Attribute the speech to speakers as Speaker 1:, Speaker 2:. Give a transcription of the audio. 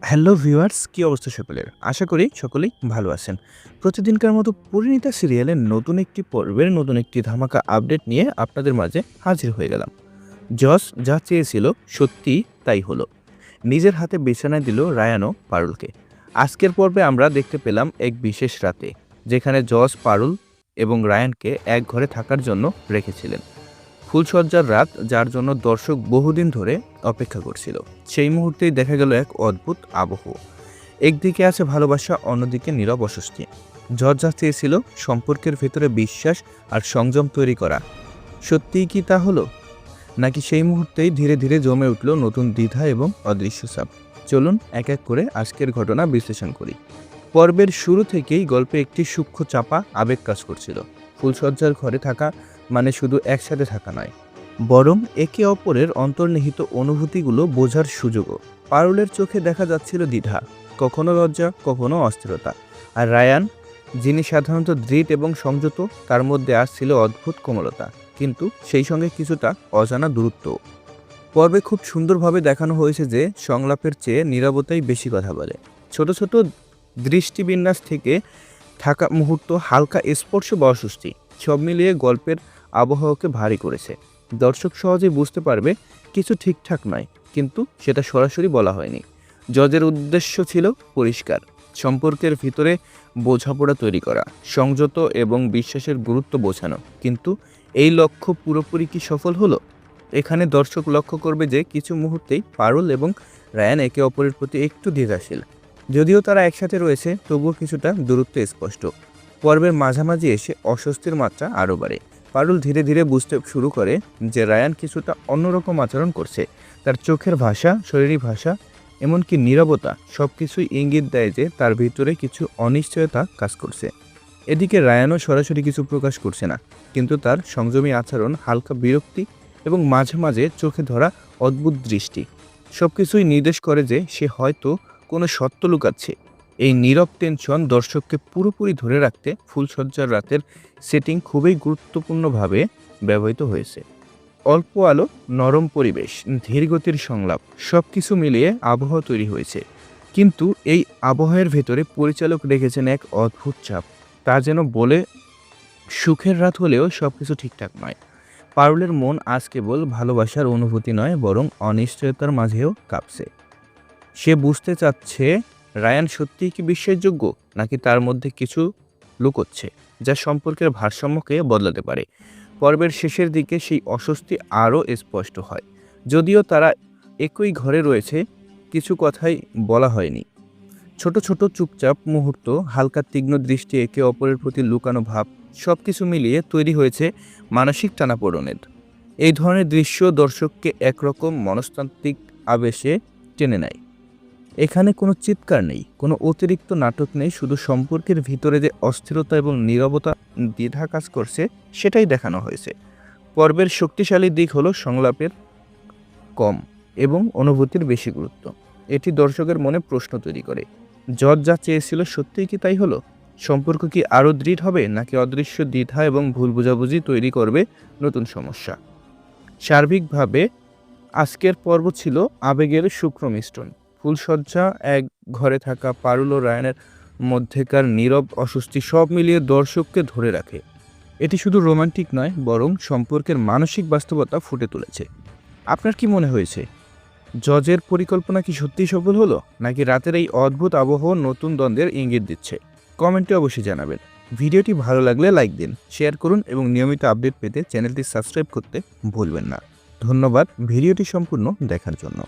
Speaker 1: Hello viewers, কি অবস্থা সকলের? আশা করি সকলেই ভালো আছেন। প্রতিদিনকার মতো পরিণীতা সিরিয়ালের নতুন একটি পর্বের নতুন একটি ধামাকা আপডেট নিয়ে আপনাদের মাঝে হাজির হয়ে গেলাম। জস যা চেয়েছিল সত্যিই তাই হলো। নিজের হাতে বিছানায় দিল রায়ান ও পারুলকে। আজকের পর্বে আমরা দেখতে পেলাম এক বিশেষ রাতে, যেখানে জস পারুল এবং রায়ানকে এক ঘরে থাকার জন্য রেখেছিলেন। ফুলসজ্জার রাত, যার জন্য দর্শক বহুদিন ধরে অপেক্ষা করছিল। সেই মুহূর্তেই দেখা গেল এক অদ্ভুত আবহ। একদিকে আছে ভালোবাসা, অন্যদিকে নীরব অস্বস্তি। ঝড় চেয়েছিল সম্পর্কের ভেতরে বিশ্বাস আর সংযম তৈরি করা। সত্যিই কি তা হলো, নাকি সেই মুহূর্তেই ধীরে ধীরে জমে উঠল নতুন দ্বিধা এবং অদৃশ্য চাপ? চলুন এক এক করে আজকের ঘটনা বিশ্লেষণ করি। পর্বের শুরু থেকেই গল্পে একটি সূক্ষ্ম চাপা আবেগ কাজ করছিল। ফুলসজ্জার ঘরে থাকা মানে শুধু একসাথে থাকা নয়, বরং একে অপরের অন্তর্নিহিত অনুভূতিগুলো বোঝার সুযোগও। পারুলের চোখে দেখা যাচ্ছিল দ্বিধা, কখনো লজ্জা, কখনো অস্থিরতা। আর রায়ান, যিনি সাধারণত দৃঢ় এবং সংযত, তার মধ্যে আসছিল অদ্ভুত কোমলতা, কিন্তু সেই সঙ্গে কিছুটা অজানা দূরত্ব। পর্বে খুব সুন্দরভাবে দেখানো হয়েছে যে সংলাপের চেয়ে নীরবতাই বেশি কথা বলে। ছোট ছোট দৃষ্টিবিন্যাস থেকে থাকা মুহূর্ত, হালকা স্পর্শ বা অস্বস্তি, সব মিলিয়ে গল্পের আবহাওয়াকে ভারী করেছে। দর্শক সহজেই বুঝতে পারবে কিছু ঠিকঠাক নয়, কিন্তু সেটা সরাসরি বলা হয়নি। জজের উদ্দেশ্য ছিল পরিষ্কার, সম্পর্কের ভিতরে বোঝাপড়া তৈরি করা, সংযত এবং বিশ্বাসের গুরুত্ব বোঝানো। কিন্তু এই লক্ষ্য পুরোপুরি কি সফল হলো? এখানে দর্শক লক্ষ্য করবে যে কিছু মুহূর্তেই পারুল এবং রায়ান একে অপরের প্রতি একটু দ্বিধাশীল। যদিও তারা একসাথে রয়েছে, তবুও কিছুটা দূরত্ব স্পষ্ট। পর্বের মাঝামাঝি এসে অস্বস্তির মাত্রা আরও বাড়ে। পারুল ধীরে ধীরে বুঝতে শুরু করে যে রায়ান কিছুটা অন্যরকম আচরণ করছে। তার চোখের ভাষা, শরীরী ভাষা, এমনকি নীরবতা, সব কিছুই ইঙ্গিত দেয় যে তার ভিতরে কিছু অনিশ্চয়তা কাজ করছে। এদিকে রায়ানও সরাসরি কিছু প্রকাশ করছে না, কিন্তু তার সংযমী আচরণ, হালকা বিরক্তি এবং মাঝে মাঝে চোখে ধরা অদ্ভুত দৃষ্টি, সবকিছুই নির্দেশ করে যে সে হয়তো কোনো সত্য লুকাচ্ছে। এই নীরব টেনশন দর্শককে পুরোপুরি ধরে রাখতে ফুলসজ্জার রাতের সেটিং খুবই গুরুত্বপূর্ণভাবে ব্যবহৃত হয়েছে। অল্প আলো, নরম পরিবেশ, ধীরগতির সংলাপ, সবকিছু মিলিয়ে আবহাওয়া তৈরি হয়েছে। কিন্তু এই আবহাওয়ার ভেতরে পরিচালক রেখেছেন এক অদ্ভুত চাপ। তা যেন বলে, সুখের রাত হলেও সবকিছু ঠিকঠাক নয়। পারুলের মন আজ কেবল ভালোবাসার অনুভূতি নয়, বরং অনিশ্চয়তার মাঝেও কাঁপছে। সে বুঝতে চাচ্ছে রায়ান সত্যিই কি বিশ্বাসযোগ্য, নাকি তার মধ্যে কিছু লুকোচ্ছে, যা সম্পর্কের ভারসাম্যকে বদলাতে পারে। পর্বের শেষের দিকে সেই অস্বস্তি আরও স্পষ্ট হয়। যদিও তারা একই ঘরে রয়েছে, কিছু কথাই বলা হয়নি। ছোট ছোট চুপচাপ মুহূর্ত, হালকা তীক্ষ্ণ দৃষ্টি, একে অপরের প্রতি লুকানো ভাব, সবকিছু মিলিয়ে তৈরি হয়েছে মানসিক টানাপোড়েনের। এই ধরনের দৃশ্য দর্শককে একরকম মনস্তাত্ত্বিক আবেশে টেনে নেয়। এখানে কোনো চিৎকার নেই, কোনো অতিরিক্ত নাটক নেই, শুধু সম্পর্কের ভিতরে যে অস্থিরতা এবং নীরবতা, দ্বিধা কাজ করছে, সেটাই দেখানো হয়েছে। পর্বের শক্তিশালী দিক হলো সংলাপের কম এবং অনুভূতির বেশি গুরুত্ব। এটি দর্শকের মনে প্রশ্ন তৈরি করে, জজ যা চেয়েছিল সত্যিই কি তাই হলো? সম্পর্ক কি আরও দৃঢ় হবে, নাকি অদৃশ্য দ্বিধা এবং ভুল বোঝাবুঝি তৈরি করবে নতুন সমস্যা? সার্বিকভাবে আজকের পর্ব ছিল আবেগের শুক্র মিশ্রণ। ফুলসজ্জা, এক ঘরে থাকা পারুল ও রায়ানের মধ্যেকার নীরব অস্বস্তি, সব মিলিয়ে দর্শককে ধরে রাখে। এটি শুধু রোমান্টিক নয়, বরং সম্পর্কের মানসিক বাস্তবতা ফুটে তুলেছে। আপনার কি মনে হয়েছে, জজের পরিকল্পনা কি সত্যিই সফল হলো, নাকি রাতের এই অদ্ভুত আবহাওয়া নতুন দ্বন্দ্বের ইঙ্গিত দিচ্ছে? কমেন্টে অবশ্যই জানাবেন। ভিডিওটি ভালো লাগলে লাইক দিন, শেয়ার করুন এবং নিয়মিত আপডেট পেতে চ্যানেলটি সাবস্ক্রাইব করতে ভুলবেন না। ধন্যবাদ ভিডিওটি সম্পূর্ণ দেখার জন্য।